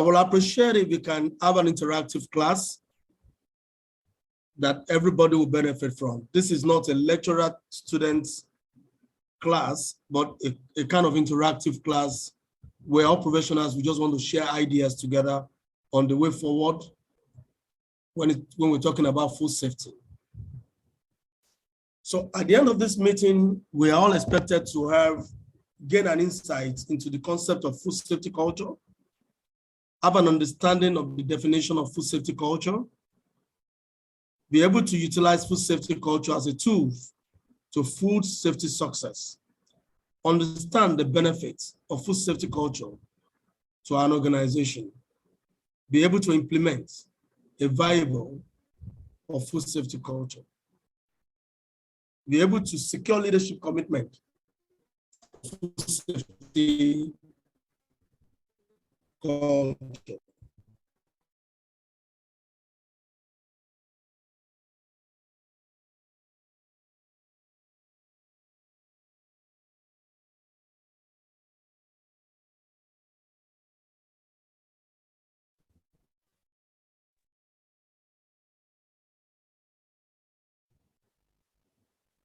I will appreciate if we can have an interactive class that everybody will benefit from. This is not a lecturer-student class, but a kind of interactive class where all professionals, we just want to share ideas together on the way forward when we're talking about food safety. So at the end of this meeting, we are all expected to gain an insight into the concept of food safety culture, have an understanding of the definition of food safety culture, be able to utilize food safety culture as a tool to food safety success, understand the benefits of food safety culture to an organization, be able to implement a viable of food safety culture, be able to secure leadership commitment to food safety culture.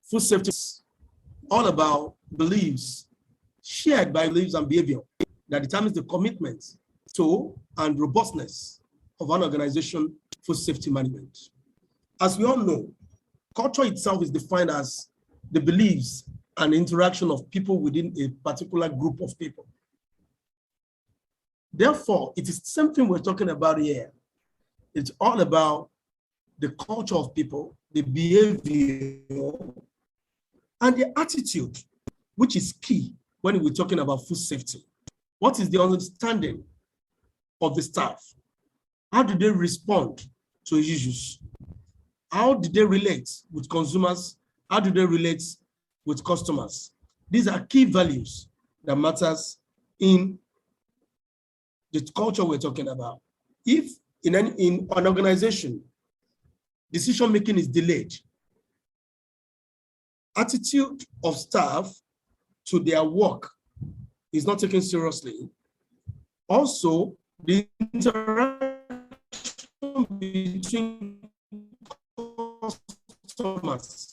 Food safety is all about beliefs, shared by beliefs and behavior that determines the commitment to and robustness of an organization food safety management. As we all know, culture itself is defined as the beliefs and interaction of people within a particular group of people. Therefore, it is something we're talking about here. It's all about the culture of people, the behavior, and the attitude, which is key when we're talking about food safety. What is the understanding of the staff? How do they respond to issues? How do they relate with consumers? How do they relate with customers? These are key values that matters in the culture we're talking about. If in an organization, decision-making is delayed, attitude of staff to their work is not taken seriously. Also, the interaction between customers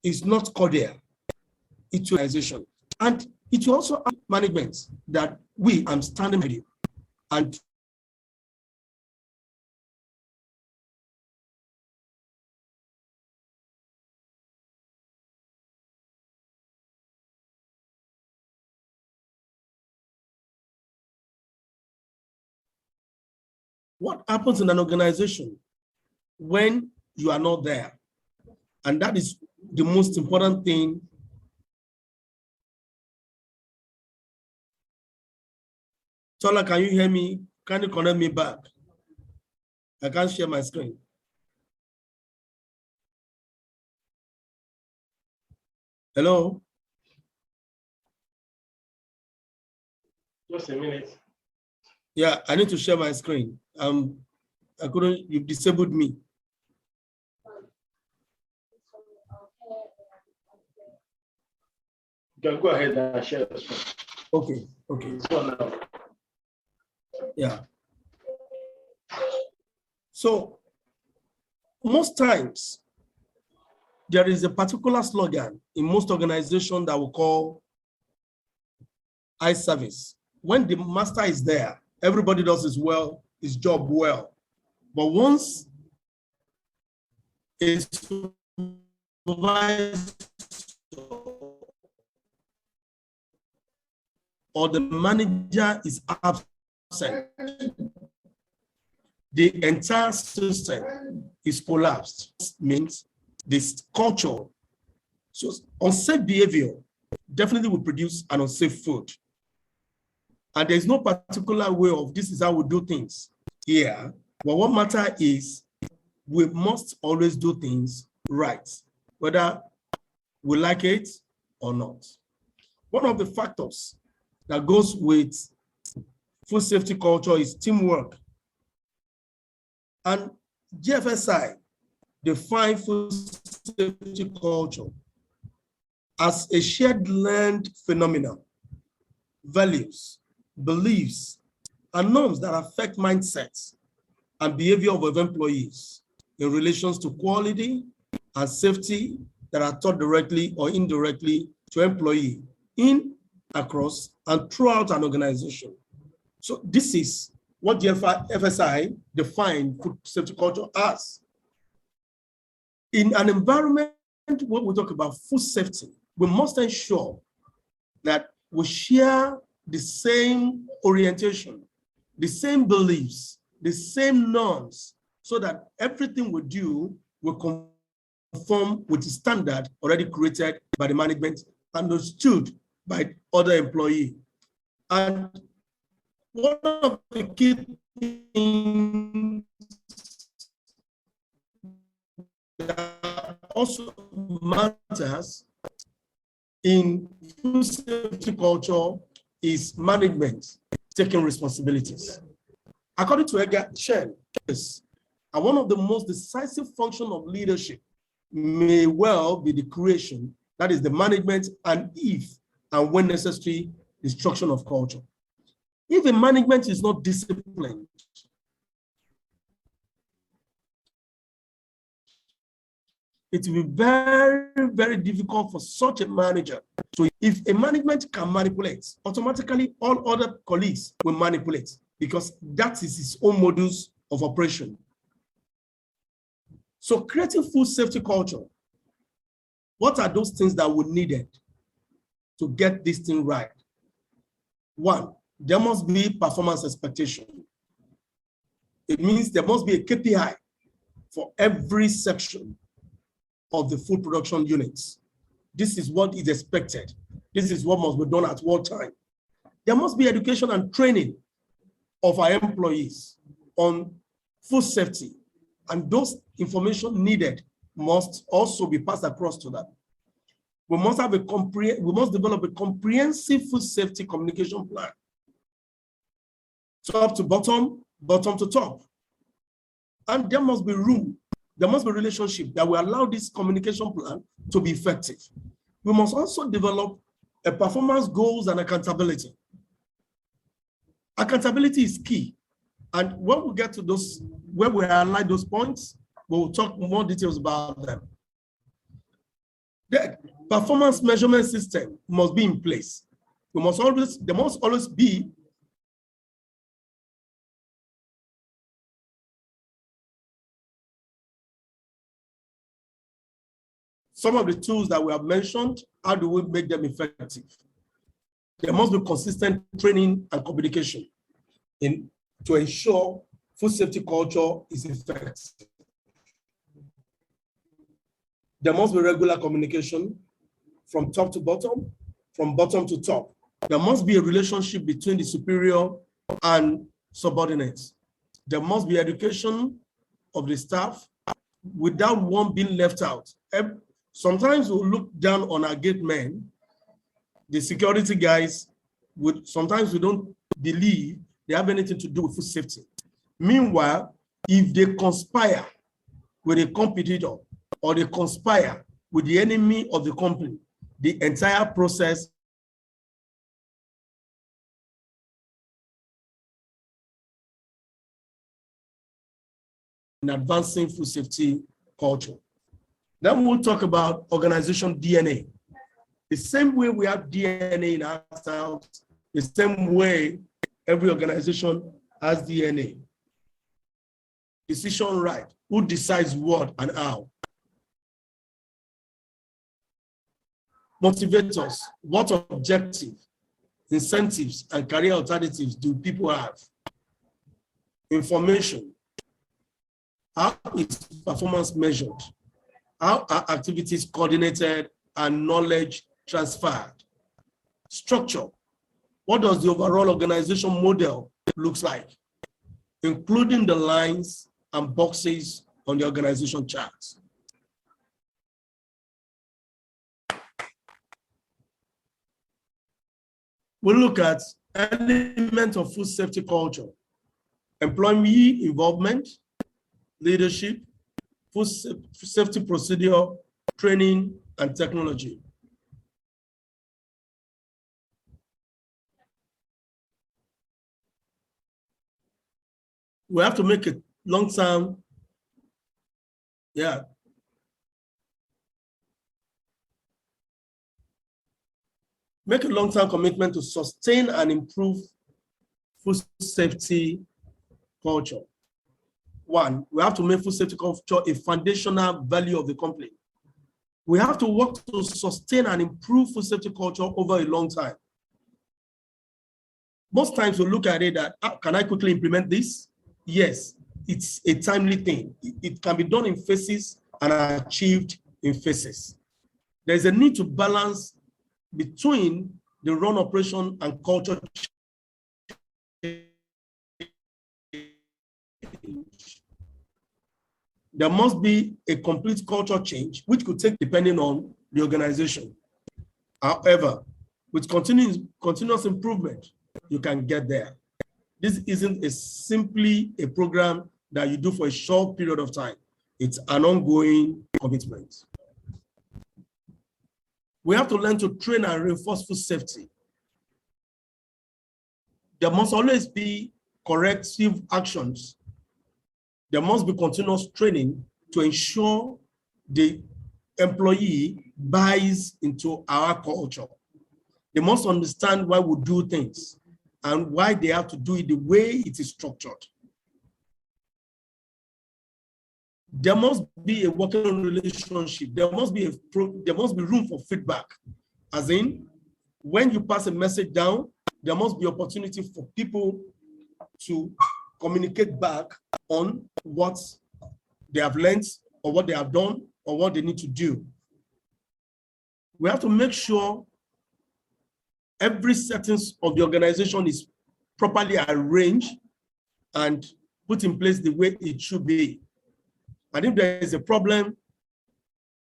is not cordial. It's organization. And it will also have management that I'm standing with you. And what happens in an organization when you are not there? And that is the most important thing. Tola, can you hear me? Can you connect me back? I can't share my screen. Hello? Just a minute. Yeah, I need to share my screen. I couldn't, you've disabled me. You can go ahead and share the screen. Okay, okay. Yeah. So most times there is a particular slogan in most organizations that we call eye service. When the master is there, everybody does his job well. But once a supervisor or the manager is absent, the entire system is collapsed. Means this culture. So unsafe behavior definitely will produce an unsafe food. And there's no particular way of this is how we do things here. But what matters is we must always do things right, whether we like it or not. One of the factors that goes with food safety culture is teamwork. And GFSI define food safety culture as a shared learned phenomenon, values, beliefs, and norms that affect mindsets and behavior of employees in relations to quality and safety that are taught directly or indirectly to employee in, across, and throughout an organization. So this is what the FSI defined food safety culture as. In an environment where we talk about food safety, we must ensure that we share the same orientation, the same beliefs, the same norms, so that everything we do will conform with the standard already created by the management and understood by other employees. And one of the key things that also matters in food safety culture is management taking responsibilities. According to ADEJARE, and one of the most decisive functions of leadership may well be the creation, that is the management, and if and when necessary, destruction of culture. If a management is not disciplined, it will be very, very difficult for such a manager. So if a management can manipulate, automatically all other colleagues will manipulate, because that is its own modus of operation. So creating food safety culture, what are those things that we needed to get this thing right? One, there must be performance expectation. It means there must be a KPI for every section of the food production units. This is what is expected. This is what must be done at what time. There must be education and training of our employees on food safety, and those information needed must also be passed across to them. We must develop a comprehensive food safety communication plan, top to bottom, bottom to top. And there must be room, there must be relationship that will allow this communication plan to be effective. We must also develop a performance goals and accountability. Accountability is key. And when we get to those, where we highlight those points, we'll talk more details about them. The performance measurement system must be in place. There must always be some of the tools that we have mentioned. How do we make them effective? There must be consistent training and communication to ensure food safety culture is effective. There must be regular communication from top to bottom, from bottom to top. There must be a relationship between the superior and subordinates. There must be education of the staff without one being left out. Sometimes we look down on our gate men, the security guys, sometimes we don't believe they have anything to do with food safety. Meanwhile, if they conspire with a competitor or they conspire with the enemy of the company, the entire process in advancing food safety culture. Then we'll talk about organization DNA. The same way we have DNA in ourselves, the same way every organization has DNA. Decision right, who decides what and how. Motivators, what objectives, incentives, and career alternatives do people have? Information, how is performance measured? How are activities coordinated and knowledge transferred? Structure, what does the overall organization model looks like? including the lines and boxes on the organization charts. We'll look at elements of food safety culture, employee involvement, leadership, food safety procedure, training, and technology. We have to make a long-term, make a long-term commitment to sustain and improve food safety culture. One, we have to make food safety culture a foundational value of the company. We have to work to sustain and improve food safety culture over a long time. Most times we look at it that, can I quickly implement this? Yes, it's a timely thing. It can be done in phases and achieved in phases. There's a need to balance between the run operation and culture change. There must be a complete culture change, which could take depending on the organization. However, with continuous improvement, you can get there. This isn't simply a program that you do for a short period of time. It's an ongoing commitment. We have to learn to train and reinforce food safety. There must always be corrective actions. There must be continuous training to ensure the employee buys into our culture. They must understand why we do things and why they have to do it the way it is structured. There must be a working relationship. There must be room for feedback. As in, when you pass a message down, there must be opportunity for people to communicate back on what they have learned or what they have done or what they need to do. We have to make sure every settings of the organization is properly arranged and put in place the way it should be. And if there is a problem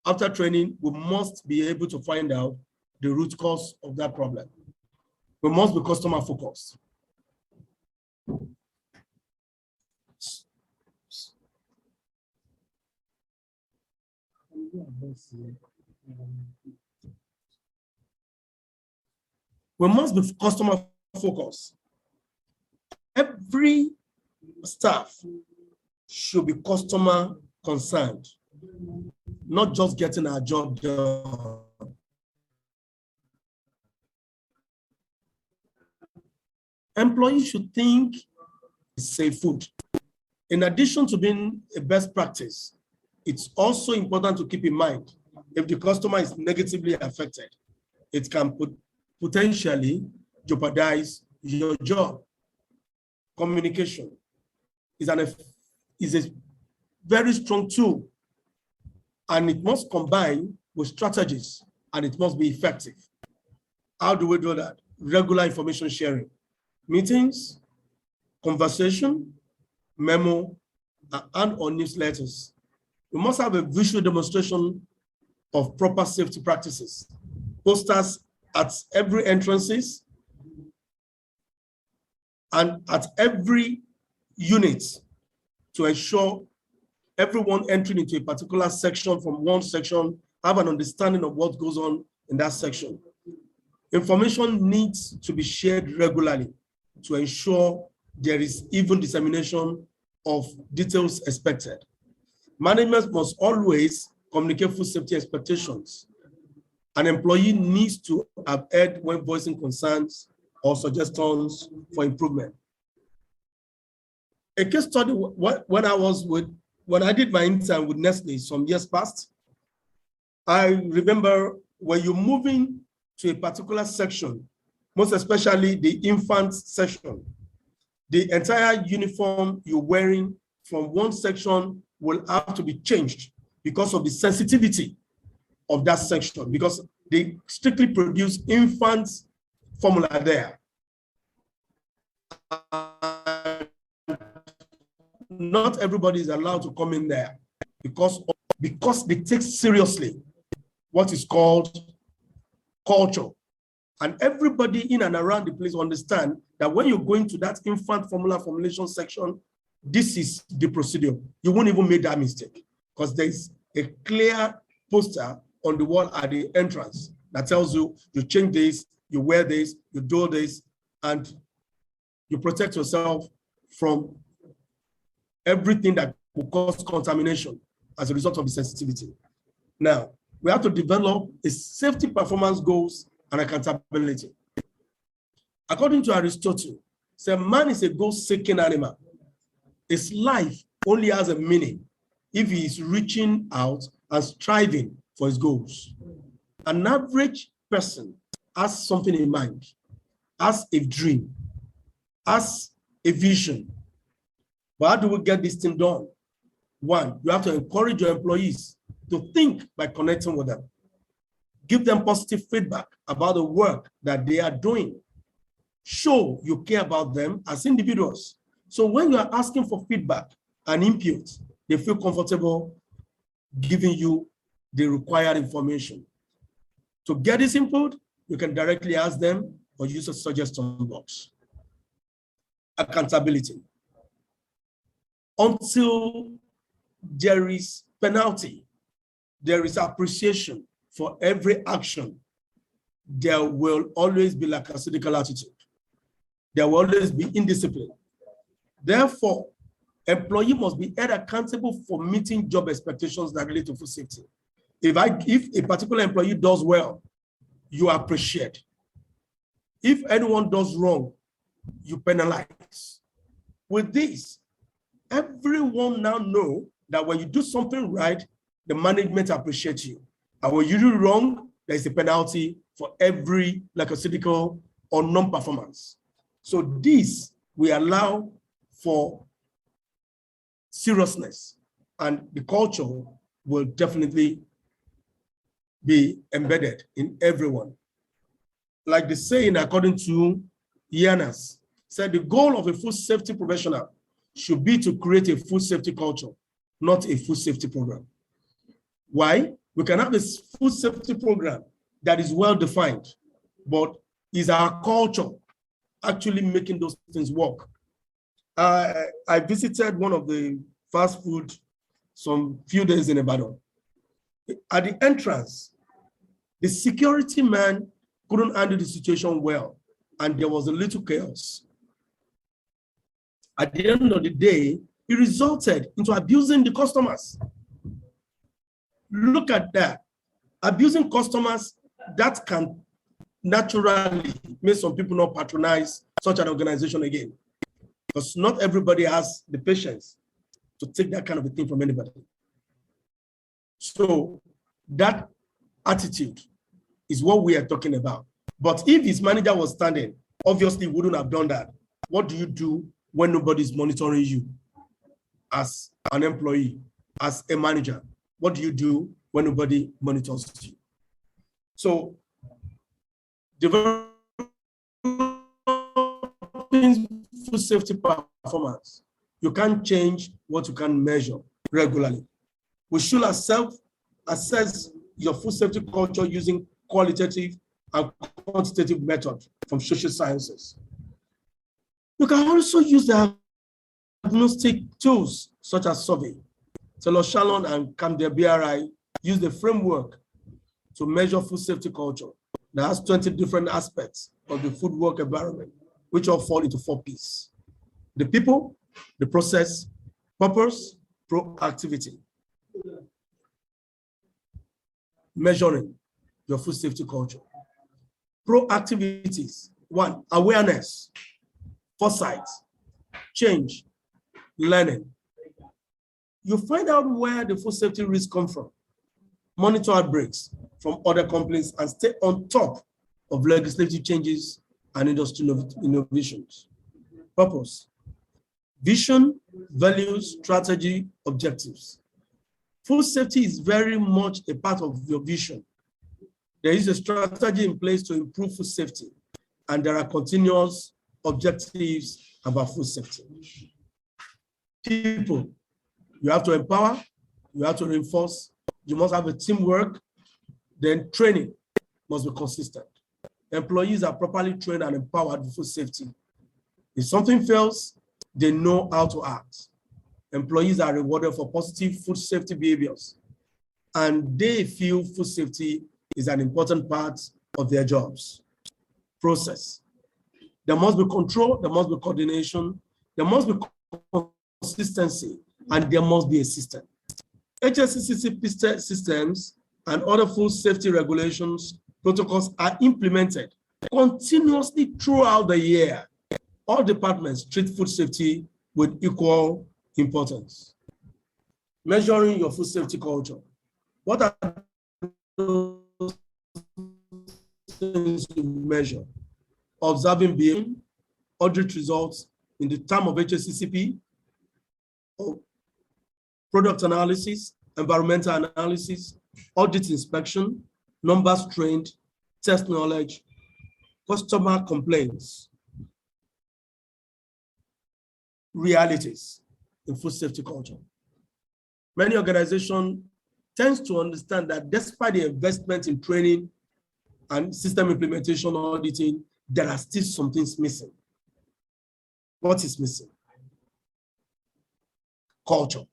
after training, we must be able to find out the root cause of that problem. We must be customer focused. We must be customer focused. Every staff should be customer concerned, not just getting our job done. Employees should think it's safe food. In addition to being a best practice, it's also important to keep in mind if the customer is negatively affected, it can potentially jeopardize your job. Communication is a very strong tool, and it must combine with strategies, and it must be effective. How do we do that? Regular information sharing, meetings, conversation, memo, and/or newsletters. We must have a visual demonstration of proper safety practices, posters at every entrances and at every unit to ensure everyone entering into a particular section from one section have an understanding of what goes on in that section. Information needs to be shared regularly to ensure there is even dissemination of details expected. Management must always communicate food safety expectations. An employee needs to have heard when voicing concerns or suggestions for improvement. A case study, when I did my intern with Nestle some years past, I remember when you're moving to a particular section, most especially the infant section, the entire uniform you're wearing from one section will have to be changed because of the sensitivity of that section, because they strictly produce infant formula there. not everybody is allowed to come in there because they take seriously what is called culture. And everybody in and around the place understand that when you go into that infant formula formulation section, this is the procedure. You won't even make that mistake because there is a clear poster on the wall at the entrance that tells you, you change this, you wear this, you do this, and you protect yourself from everything that will cause contamination as a result of the sensitivity. Now, we have to develop a safety performance goals and accountability. According to Aristotle, said man is a goal-seeking animal. His life only has a meaning if he is reaching out and striving for his goals. An average person has something in mind, has a dream, has a vision. But how do we get this thing done? One, you have to encourage your employees to think by connecting with them. Give them positive feedback about the work that they are doing. Show you care about them as individuals. So when you are asking for feedback and input, they feel comfortable giving you the required information. To get this input, you can directly ask them or use a suggestion box. Accountability. Until there is penalty, there is appreciation for every action, there will always be lackadaisical attitude. There will always be indiscipline. Therefore, employee must be held accountable for meeting job expectations that relate to food safety. If a particular employee does well, you appreciate. If anyone does wrong, you penalize. With this, everyone now know that when you do something right, the management appreciates you. And when you do wrong, there is a penalty for every lackadaisical or non-performance. So this will allow for seriousness, and the culture will definitely be embedded in everyone. Like the saying, according to Yanas, said the goal of a food safety professional should be to create a food safety culture, not a food safety program. Why? We can have a food safety program that is well-defined, but is our culture actually making those things work? I visited one of the fast food some few days in Ibadan. At the entrance, the security man couldn't handle the situation well, and there was a little chaos. At the end of the day, it resulted into abusing the customers. Look at that. Abusing customers, that can naturally make some people not patronize such an organization again, because not everybody has the patience to take that kind of a thing from anybody. So that attitude is what we are talking about. But if his manager was standing, obviously wouldn't have done that. What do you do when nobody's monitoring you as an employee, as a manager? What do you do when nobody monitors you? So developing food safety performance, you can't change what you can measure regularly. We should assess your food safety culture using qualitative and quantitative methods from social sciences. You can also use the diagnostic tools such as survey. Taylor Shannon and BRI use the framework to measure food safety culture that has 20 different aspects of the food work environment, which all fall into 4 P's: the people, the process, purpose, proactivity. Measuring your food safety culture. Proactivities: 1, awareness, foresight, change, learning. You find out where the food safety risks come from, monitor outbreaks from other companies, and stay on top of legislative changes and industry innovations. Purpose: vision, values, strategy, objectives. Food safety is very much a part of your vision. There is a strategy in place to improve food safety, and there are continuous objectives about food safety. People, you have to empower, you have to reinforce, you must have a teamwork, then training must be consistent. Employees are properly trained and empowered with food safety. If something fails, they know how to act. Employees are rewarded for positive food safety behaviors, and they feel food safety is an important part of their jobs. Process. There must be control, there must be coordination, there must be consistency, and there must be a system. HSCCP systems and other food safety regulations, protocols are implemented continuously throughout the year. All departments treat food safety with equal importance. Measuring your food safety culture. What are those things you measure? Observing behavior, audit results in the term of HSCCP, product analysis, environmental analysis, audit inspection, numbers trained, test knowledge, customer complaints, realities in food safety culture. Many organizations tend to understand that despite the investment in training and system implementation auditing, there are still some things missing. What is missing? Culture.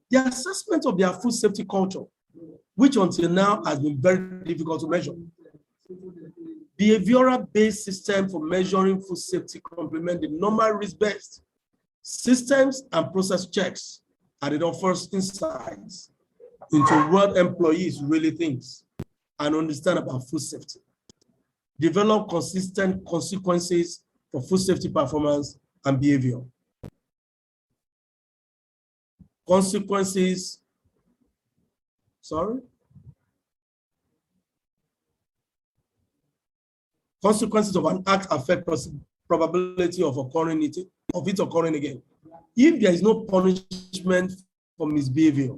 The assessment of their food safety culture, which until now has been very difficult to measure. Behavioral-based system for measuring food safety complement the normal risk-based systems and process checks, and it offers insights into what employees really think and understand about food safety. Develop consistent consequences for food safety performance and behavior. Consequences, consequences of an act affect probability of it occurring again. If there is no punishment for misbehavior,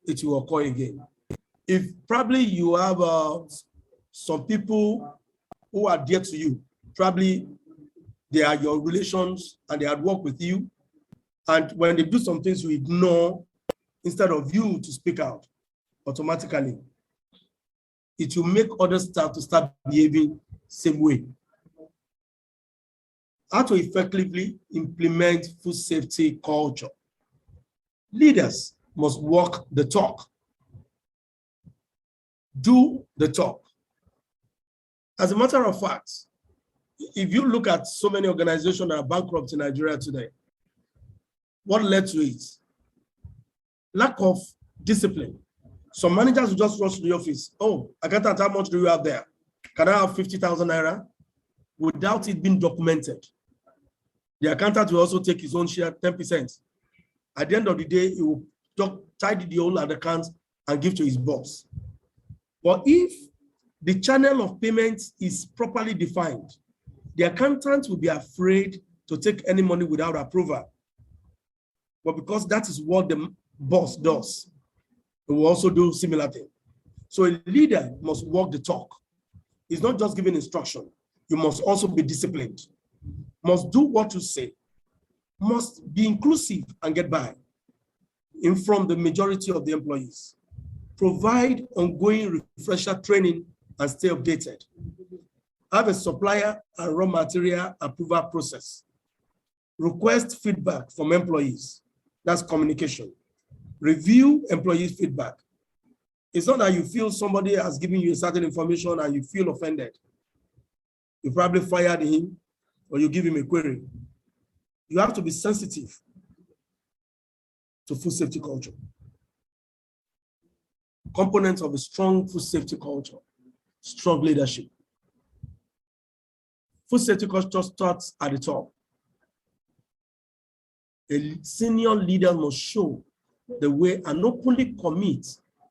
it will occur again. If probably you have some people who are dear to you, probably they are your relations and they had worked with you, and when they do some things you ignore instead of you to speak out, automatically, it will make other staff to start behaving same way. How to effectively implement food safety culture? Leaders must walk the talk. Do the talk. As a matter of fact, if you look at so many organizations that are bankrupt in Nigeria today, what led to it? Lack of discipline. Some managers will just rush to the office. Oh, accountant, how much do you have there? Can I have 50,000 naira? Without it being documented. The accountant will also take his own share, 10%. At the end of the day, he will tidy the whole account and give to his boss. But if the channel of payment is properly defined, the accountant will be afraid to take any money without approval. But because that is what the boss does, he will also do similar thing. So a leader must walk the talk. It's not just giving instruction. You must also be disciplined. Must do what you say. Must be inclusive and get by. Inform the majority of the employees. Provide ongoing refresher training and stay updated. Have a supplier and raw material approval process. Request feedback from employees. That's communication. Review employees' feedback. It's not that you feel somebody has given you a certain information and you feel offended. You probably fired him or you give him a query. You have to be sensitive to food safety culture. Components of a strong food safety culture, strong leadership. Food safety culture starts at the top. A senior leader must show the way and openly commit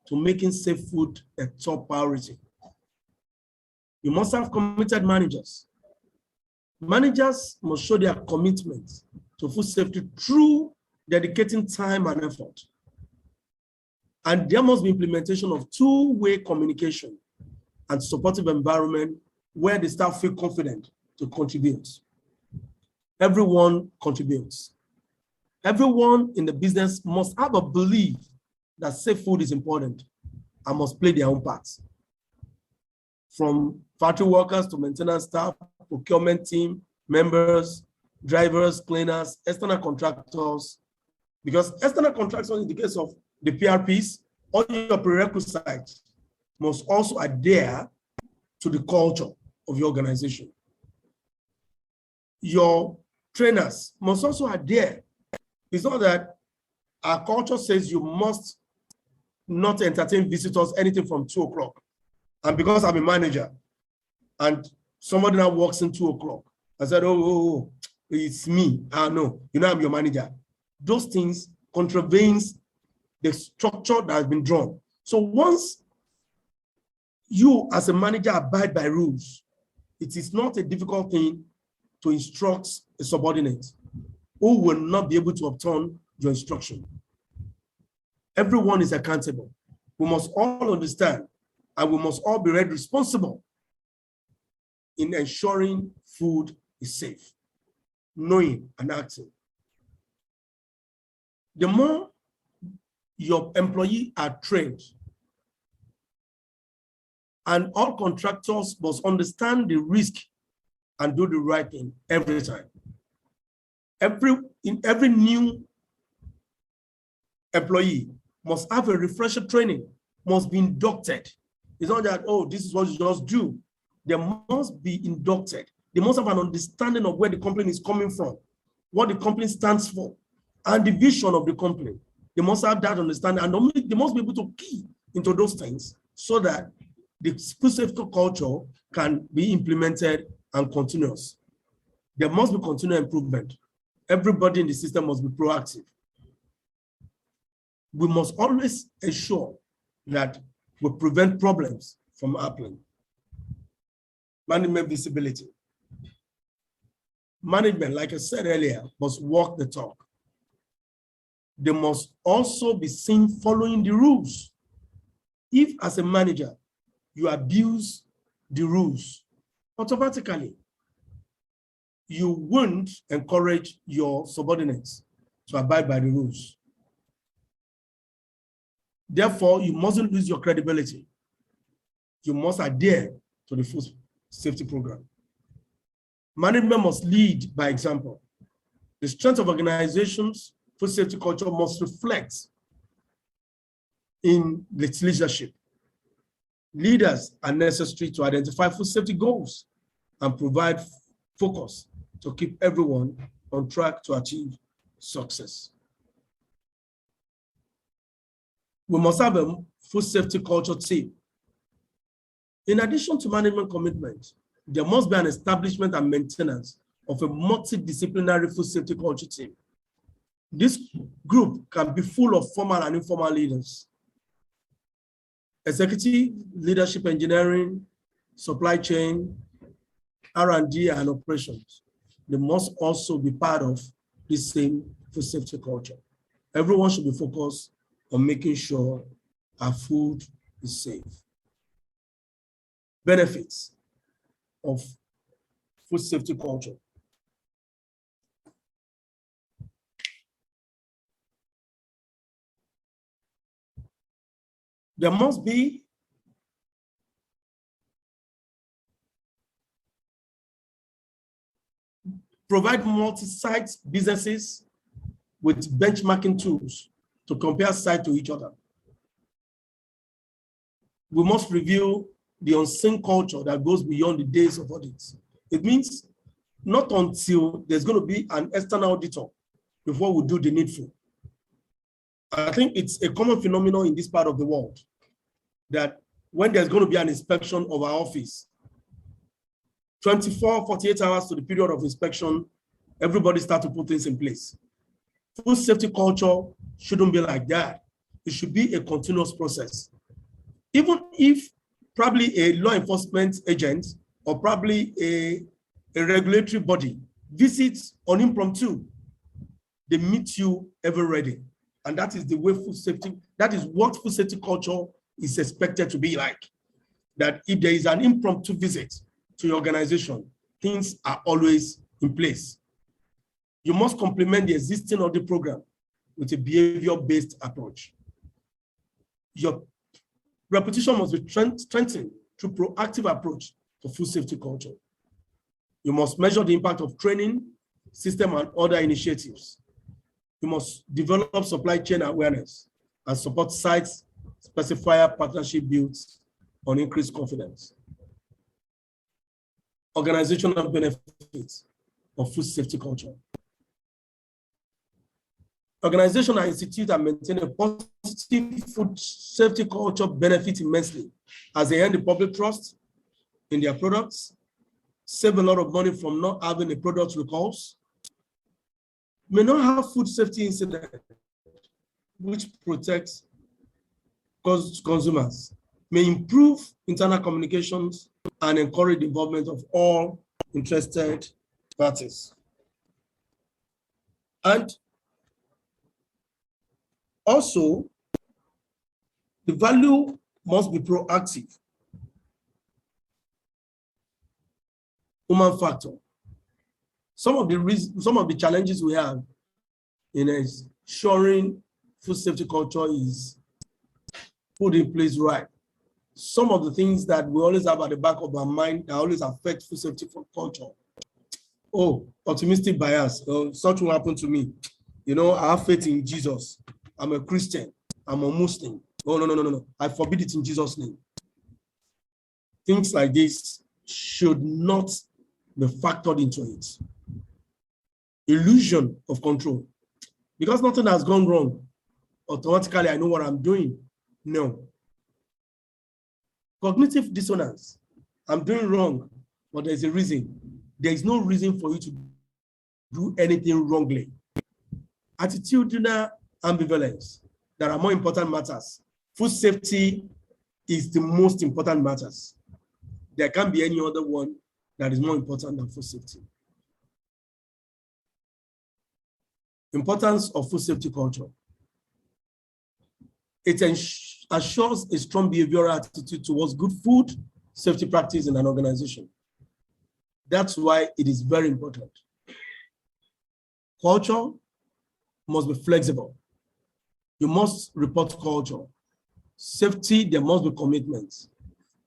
to making safe food a top priority. You must have committed managers. Managers must show their commitment to food safety through dedicating time and effort. And there must be implementation of two-way communication and supportive environment where the staff feel confident to contribute. Everyone contributes. Everyone in the business must have a belief that safe food is important and must play their own parts. From factory workers to maintenance staff, procurement team, members, drivers, cleaners, external contractors, because external contractors in the case of the PRPs, all your prerequisites must also adhere to the culture of your organization. Your trainers must also adhere. It's not that our culture says you must not entertain visitors anything from 2 o'clock. And because I'm a manager and somebody now walks in 2 o'clock, I said, oh, it's me. No, I'm your manager. Those things contravenes the structure that has been drawn. So once you as a manager abide by rules, it is not a difficult thing to instruct a subordinate who will not be able to obtain your instruction. Everyone is accountable. We must all understand and we must all be responsible in ensuring food is safe, knowing and acting. The more your employees are trained, and all contractors must understand the risk and do the right thing every time. Every new employee must have a refresher training, must be inducted. It's not that, oh, this is what you just do. They must be inducted. They must have an understanding of where the company is coming from, what the company stands for, and the vision of the company. They must have that understanding, and they must be able to key into those things so that the food safety culture can be implemented and continuous. There must be continual improvement. Everybody in the system must be proactive. We must always ensure that we prevent problems from happening. Management visibility. Management, like I said earlier, must walk the talk. They must also be seen following the rules. If, as a manager, you abuse the rules, automatically, you won't encourage your subordinates to abide by the rules. Therefore, you mustn't lose your credibility. You must adhere to the food safety program. Management must lead by example. The strength of organizations' food safety culture must reflect in its leadership. Leaders are necessary to identify food safety goals and provide focus to keep everyone on track to achieve success. We must have a food safety culture team. In addition to management commitment, there must be an establishment and maintenance of a multidisciplinary food safety culture team. This group can be full of formal and informal leaders, executive leadership, engineering, supply chain, R&D, and operations. They must also be part of this same food safety culture. Everyone should be focused on making sure our food is safe. Benefits of food safety culture. There must be provide multi-site businesses with benchmarking tools to compare sites to each other. We must review the unseen culture that goes beyond the days of audits. It means not until there's going to be an external auditor before we do the needful. I think it's a common phenomenon in this part of the world that when there's going to be an inspection of our office, 24, 48 hours to the period of inspection, everybody starts to put things in place. Food safety culture shouldn't be like that. It should be a continuous process. Even if probably a law enforcement agent or probably a regulatory body visits on impromptu, they meet you ever ready. And that is the way food safety, that is what food safety culture is expected to be like. That if there is an impromptu visit to your organization, things are always in place. You must complement the existing audit program with a behavior-based approach. Your reputation must be strengthened through proactive approach to food safety culture. You must measure the impact of training, system, and other initiatives. You must develop supply chain awareness and support sites specifier partnership builds on increased confidence. Organizational benefits of food safety culture. Organizations and institutes that maintain a positive food safety culture benefit immensely as they earn the public trust in their products, save a lot of money from not having a product recalls, may not have food safety incident, which protects consumers, may improve internal communications and encourage the involvement of all interested parties. And also, the value must be proactive. Human factor. Some of the challenges we have in ensuring food safety culture is put in place right. Some of the things that we always have at the back of our mind that always affect food safety culture. Oh, optimistic bias. Such will happen to me. You know, I have faith in Jesus. I'm a Christian. I'm a Muslim. Oh, no. I forbid it in Jesus' name. Things like this should not be factored into it. Illusion of control. Because nothing has gone wrong, automatically I know what I'm doing. No. Cognitive dissonance. I'm doing wrong, but there's a reason. There is no reason for you to do anything wrongly. Attitudinal ambivalence. There are more important matters. Food safety is the most important matters. There can't be any other one that is more important than food safety. Importance of food safety culture. It assures a strong behavioral attitude towards good food safety practice in an organization. That's why it is very important. Culture must be flexible. You must report culture. Safety, there must be commitments.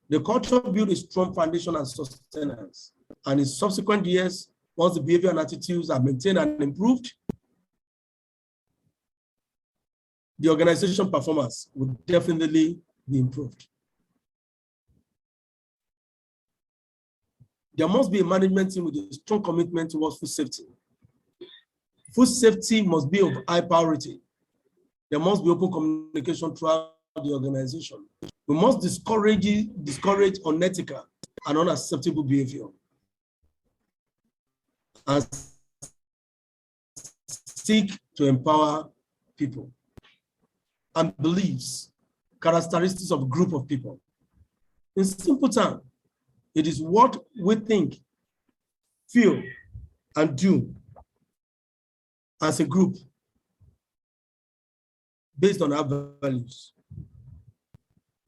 The culture builds a strong foundation and sustenance. And in subsequent years, once the behavior and attitudes are maintained and improved, the organization performance will definitely be improved. There must be a management team with a strong commitment towards food safety. Food safety must be of high priority. There must be open communication throughout the organization. We must discourage unethical and unacceptable behavior and seek to empower people and beliefs, characteristics of a group of people. In simple terms, it is what we think, feel, and do as a group based on our values.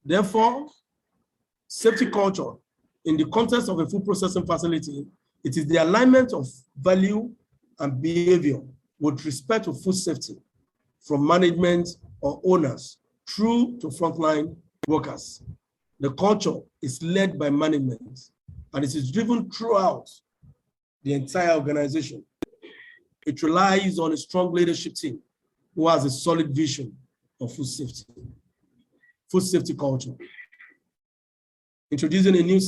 Therefore, safety culture in the context of a food processing facility, it is the alignment of value and behavior with respect to food safety from management or owners through to frontline workers. The culture is led by management and it is driven throughout the entire organization. It relies on a strong leadership team who has a solid vision of food safety culture. Introducing a new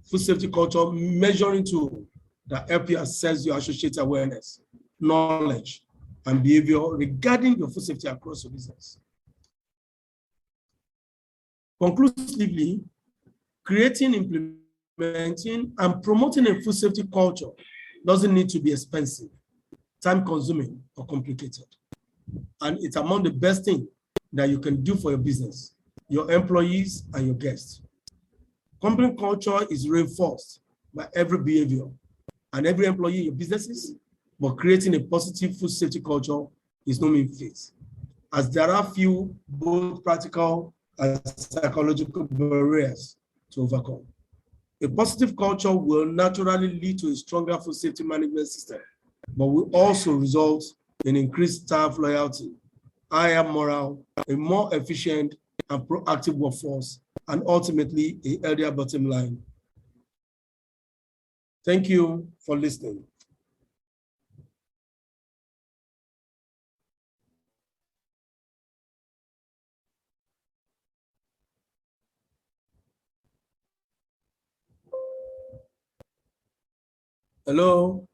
food safety culture measuring tool that help you assess your associate awareness, knowledge, and behavior regarding your food safety across your business. Conclusively, creating, implementing, and promoting a food safety culture doesn't need to be expensive, time-consuming, or complicated. And it's among the best things that you can do for your business, your employees, and your guests. Company culture is reinforced by every behavior and every employee in your businesses, but creating a positive food safety culture is no mean feat, as there are few both practical and psychological barriers to overcome. A positive culture will naturally lead to a stronger food safety management system but will also result in increased staff loyalty, higher morale, a more efficient and proactive workforce, and ultimately a healthier bottom line. Thank you for listening. Hello.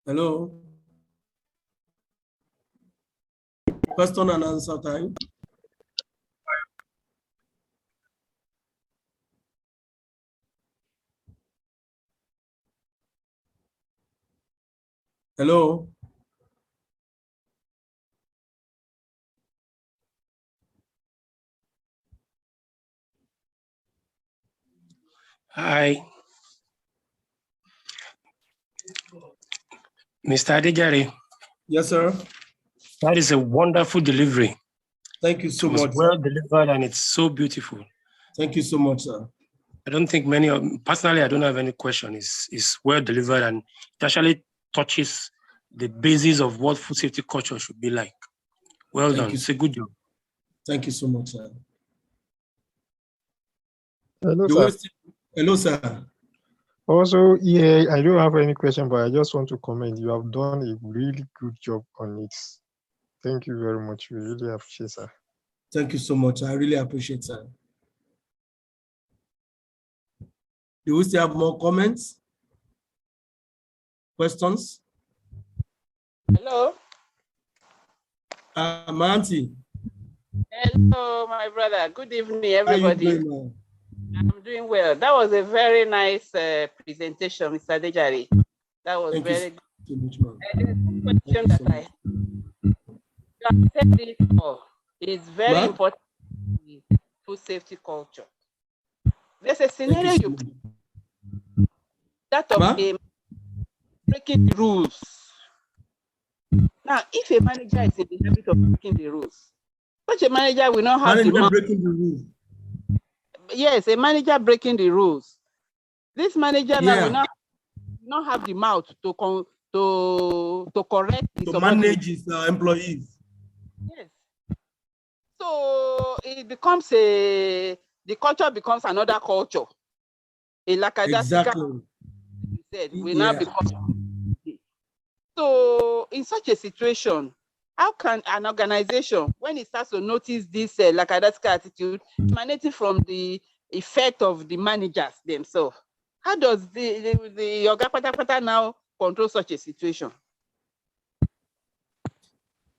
Hello. Question and answer time. Hello. Hi, Mr. ADEJARE. Yes, sir. That is a wonderful delivery. Thank you so It was much. well delivered and it's so beautiful. Thank you so much, sir. I don't think personally, I don't have any question. It's well delivered and it actually touches the basis of what food safety culture should be like. Well done. It's a good job. Thank you so much, sir. Hello, sir. Hello, sir. Also, yeah, I don't have any question, but I just want to comment. You have done a really good job on it. Thank you very much. We really appreciate, sir. Thank you so much. I really appreciate, sir. Do we still have more comments? Questions? Hello. My auntie. Hello, my brother. Good evening, everybody. How are you doing, I'm doing well. That was a very nice presentation, Mr. ADEJARE. That was very good. The question that I have said it before is very important in food safety culture. There's a scenario you that of a breaking the rules. Now, if a manager is in the habit of breaking the rules, such a manager will not have the breaking the rules. Yes, a manager breaking the rules. This manager now will not have the mouth to correct his to manage his employees. Yes. So it becomes the culture becomes another culture. Exactly. Said will now become. So in such a situation, how can an organization, when it starts to notice this lackadaisical attitude emanating from the effect of the managers themselves, how does the Oga Patapata now control such a situation?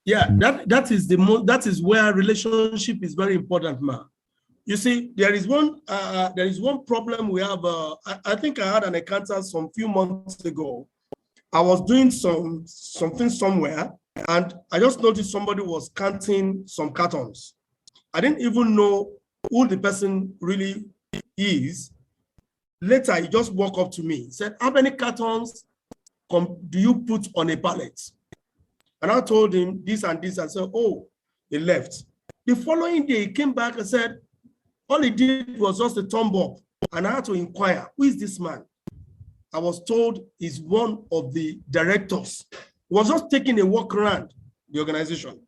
Yeah, that is where relationship is very important, ma. You see, there is one problem we have. I think I had an encounter some few months ago. I was doing something somewhere, and I just noticed somebody was counting some cartons. I didn't even know who the person really is. Later, he just walked up to me, said, "How many cartons do you put on a pallet?" And I told him this and this, and said, "Oh," he left. The following day, he came back and said, all he did was just a thumb up, and I had to inquire, who is this man? I was told he's one of the directors. He was just taking a walk around the organization.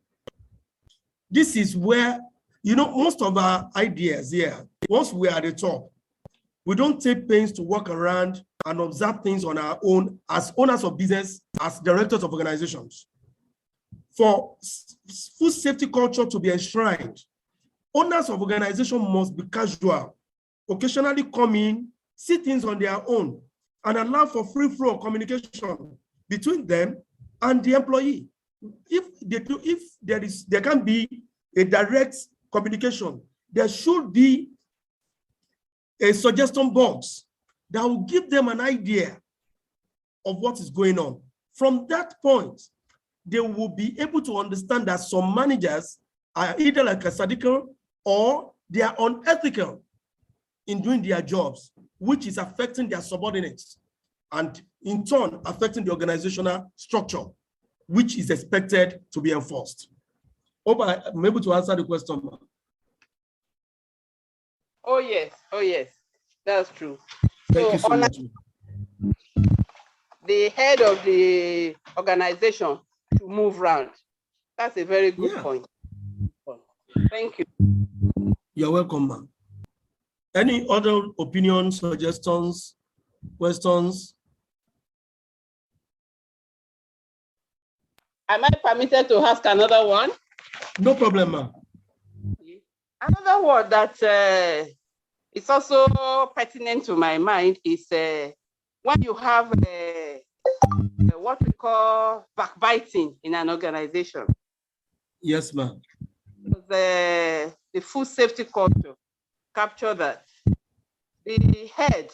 This is where, most of our ideas here, once we are at the top, we don't take pains to walk around and observe things on our own as owners of business, as directors of organizations. For food safety culture to be enshrined, owners of organization must be casual, occasionally come in, see things on their own, and allow for free flow of communication between them and the employee. If there can be a direct communication, there should be a suggestion box that will give them an idea of what is going on. From that point, they will be able to understand that some managers are either like a sadical or they are unethical in doing their jobs, which is affecting their subordinates and in turn affecting the organizational structure. which is expected to be enforced. Hope I'm able to answer the question. Oh yes, that's true. Thank you so much. The head of the organization to move around. That's a very good point. Thank you. You're welcome, ma'am. Any other opinions, suggestions, questions? Am I permitted to ask another one? No problem, ma'am. Another word that is also pertinent to my mind is when you have what we call backbiting in an organization. Yes, ma'am. The food safety culture capture that. The head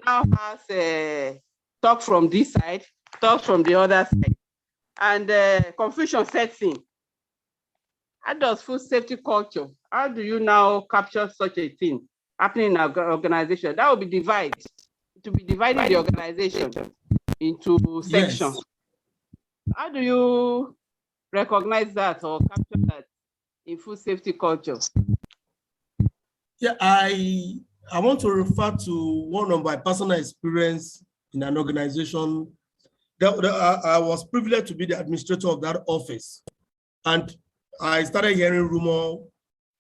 now has talk from this side, talk from the other side, and confusion sets in. How does food safety culture, how do you now capture such a thing happening in an organization? That will be divided. To be dividing the organization into sections. Yes. How do you recognize that or capture that in food safety culture? Yeah, I want to refer to one of my personal experience in an organization. I was privileged to be the administrator of that office. And I started hearing rumor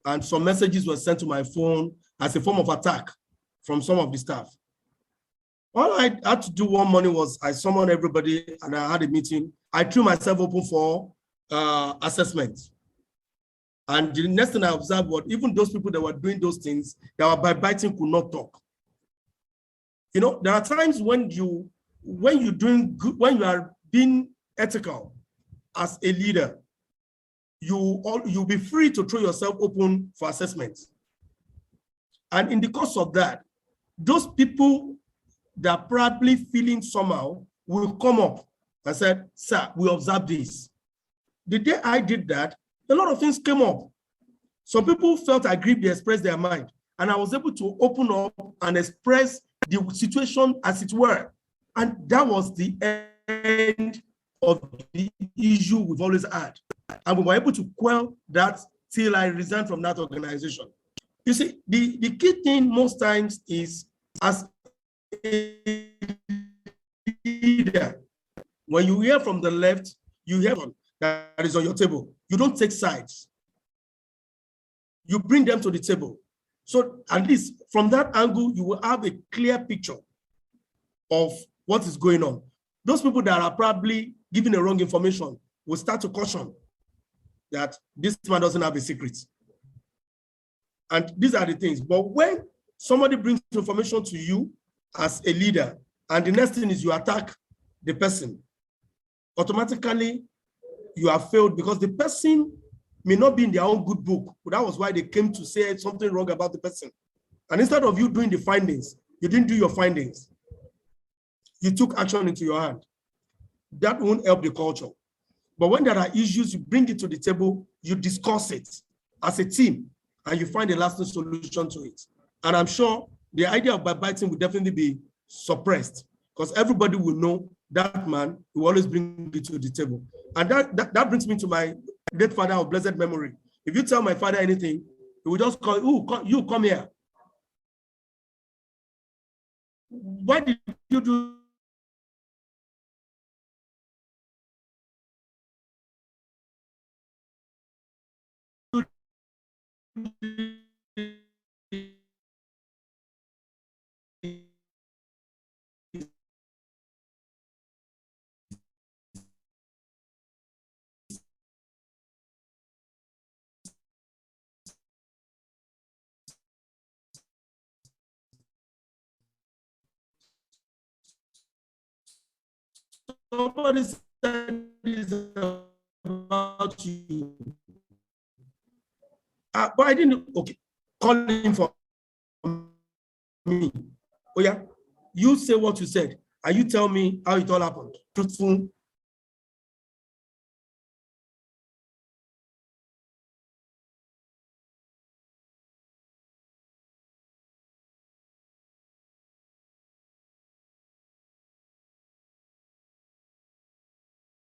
and some messages were sent to my phone as a form of attack from some of the staff. All I had to do one morning was I summoned everybody and I had a meeting. I threw myself open for assessment. And the next thing I observed was even those people that were doing those things, that were backbiting, could not talk. You know, there are times when you are being ethical as a leader, you'll be free to throw yourself open for assessment. And in the course of that, those people that are probably feeling somehow will come up and said, sir, we observed this. The day I did that, a lot of things came up. Some people felt aggrieved, they expressed their mind. And I was able to open up and express the situation as it were. And that was the end of the issue we've always had. And we were able to quell that till I resigned from that organization. You see, the key thing most times is as a leader, when you hear from the left, you hear from that is on your table. You don't take sides. You bring them to the table. So at least from that angle, you will have a clear picture of what is going on. Those people that are probably giving the wrong information will start to caution that this man doesn't have a secret. And these are the things. But when somebody brings information to you as a leader, and the next thing is you attack the person, automatically you have failed because the person may not be in their own good book. But that was why they came to say something wrong about the person. And instead of you doing the findings, you didn't do your findings. You took action into your hand. That won't help the culture. But when there are issues, you bring it to the table, you discuss it as a team, and you find a lasting solution to it. And I'm sure the idea of backbiting will definitely be suppressed because everybody will know that man will always bring it to the table. And that brings me to my great father of blessed memory. If you tell my father anything, he will just call, "Ooh, you come here. Why did you do?" Somebody said this about you. But I didn't, okay, call him for me. Oh yeah, you say what you said, and you tell me how it all happened. Truthful.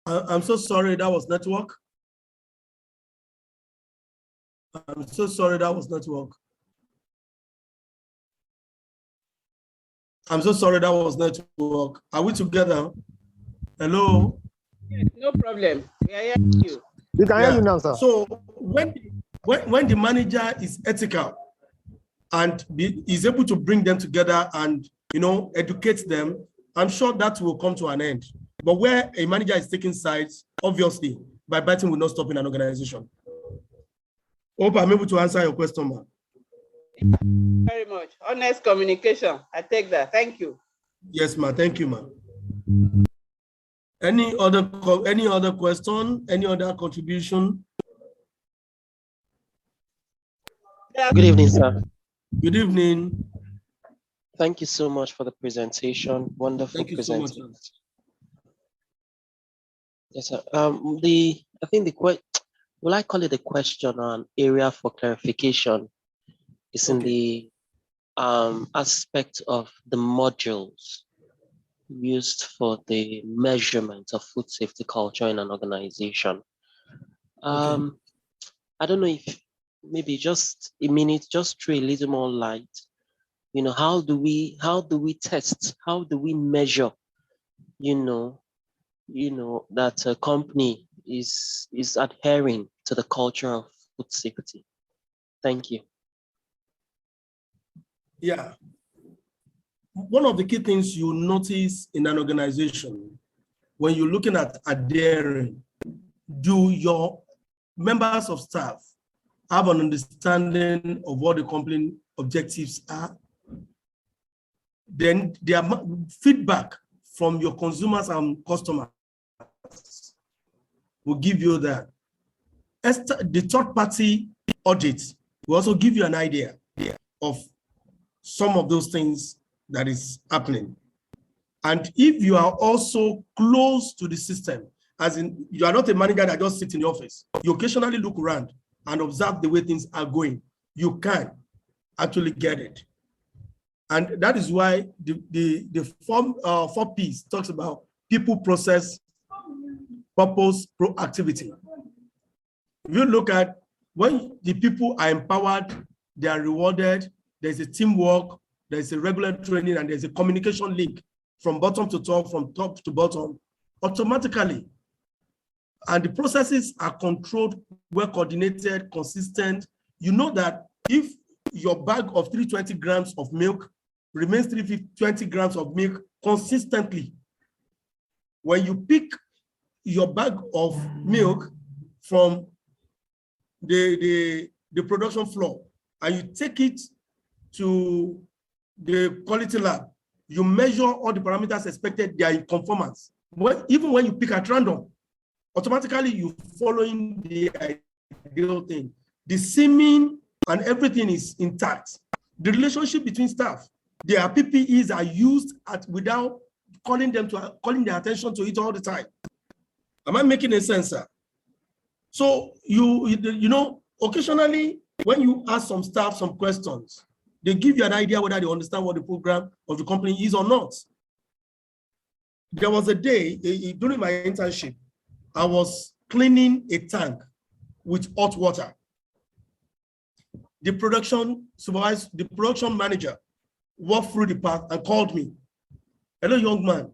I'm so sorry, that was network. I'm so sorry, that was network. I'm so sorry, that was network. Are we together? Hello? Yes, no problem. We are hearing you. We can hear you now, sir. So when the manager is ethical and is able to bring them together and, you know, educate them, I'm sure that will come to an end. But where a manager is taking sides, obviously, biting will not stop in an organization. Hope I'm able to answer your question, ma'am. Very much. Honest communication. I take that. Thank you. Yes, ma'am. Thank you, ma'am. Any other question? Any other contribution? Good evening, sir. Good evening. Thank you so much for the presentation. Wonderful presentation. So much, yes, sir. I think will I call it a question or an area for clarification? Is in the aspect of the modules used for the measurement of food safety culture in an organization. I don't know if maybe just a minute, just throw a little more light. You know, how do we test? How do we measure? You know that a company is adhering to the culture of food safety. Thank you. Yeah. One of the key things you notice in an organization when you're looking at adhering, do your members of staff have an understanding of what the company objectives are? Then their feedback from your consumers and customers will give you that. The third-party audit will also give you an idea of some of those things that is happening. And if you are also close to the system, as in you are not a manager that just sits in the office, you occasionally look around and observe the way things are going, you can actually get it. And that is why the 4 P's talks about people, process, purpose, proactivity. If you look at when the people are empowered, they are rewarded, there's a teamwork, there's a regular training, and there's a communication link from bottom to top, from top to bottom, automatically. And the processes are controlled, well coordinated, consistent. You know that if your bag of 320 grams of milk remains 320 grams of milk consistently, when you pick your bag of milk from the production floor and you take it to the quality lab, you measure all the parameters expected, they are in conformance. Even when you pick at random, automatically you're following the ideal thing. The seaming and everything is intact. The relationship between staff, their PPEs are used without calling their attention to it all the time. Am I making a sense, sir? So you know, occasionally when you ask some staff some questions, they give you an idea whether they understand what the program of the company is or not. There was a day during my internship, I was cleaning a tank with hot water. The production supervisor, the production manager walked through the path and called me. Hello, young man.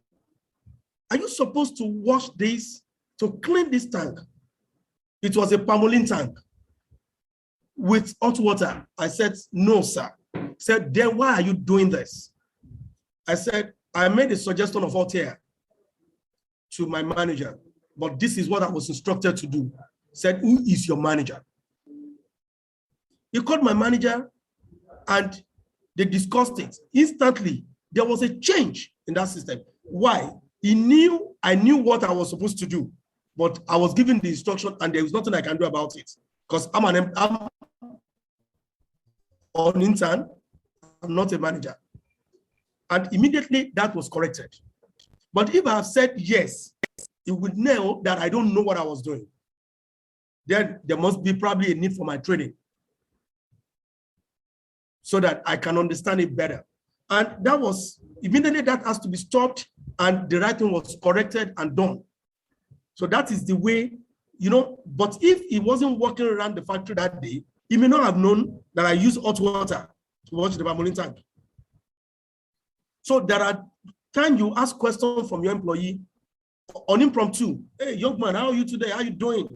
Are you supposed to wash this, to clean this tank? It was a Palmolene tank with hot water. I said, no, sir. He said, then why are you doing this? I said, I made a suggestion of hot air to my manager, but this is what I was instructed to do. He said, who is your manager? He called my manager and they discussed it. Instantly, there was a change in that system. Why? I knew what I was supposed to do, but I was given the instruction and there was nothing I can do about it because I'm an intern, I'm not a manager. And immediately that was corrected. But if I have said yes, it would know that I don't know what I was doing. Then there must be probably a need for my training so that I can understand it better. And that was, immediately that has to be stopped and the right thing was corrected and done. So that is the way, you know, but if he wasn't walking around the factory that day, he may not have known that I use hot water to wash the bamboo tank. So there are times you ask questions from your employee on impromptu. Hey, young man, how are you today? How are you doing?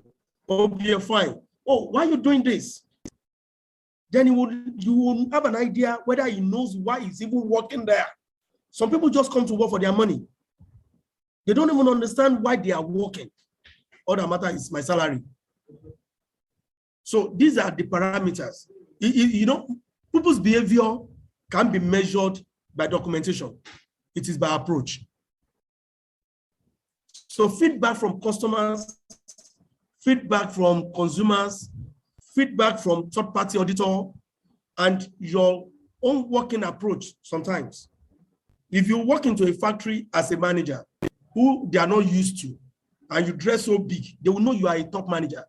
Oh, you're fine. Oh, why are you doing this? Then you will have an idea whether he knows why he's even working there. Some people just come to work for their money. They don't even understand why they are working. All that matter is my salary. So these are the parameters. You know, people's behavior can be measured by documentation. It is by approach. So feedback from customers, feedback from consumers, feedback from third-party auditor, and your own working approach sometimes. If you walk into a factory as a manager who they are not used to, and you dress so big, they will know you are a top manager.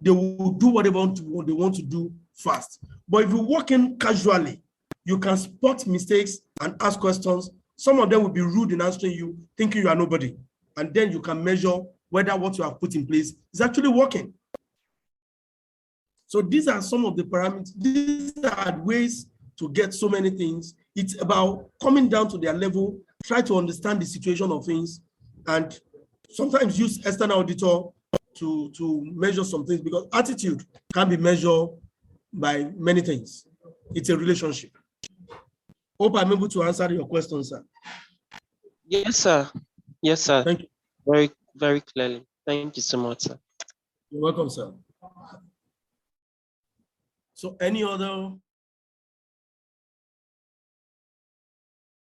They will do whatever they want to do fast. But if you walk in casually, you can spot mistakes and ask questions. Some of them will be rude in answering you, thinking you are nobody. And then you can measure whether what you have put in place is actually working. So these are some of the parameters. These are ways to get so many things. It's about coming down to their level, try to understand the situation of things, and sometimes use external auditor to measure some things, because attitude can be measured by many things. It's a relationship. Hope I'm able to answer your question, sir. Yes, sir. Yes, sir. Thank you. Very, very clearly. Thank you so much, sir. You're welcome, sir. So any other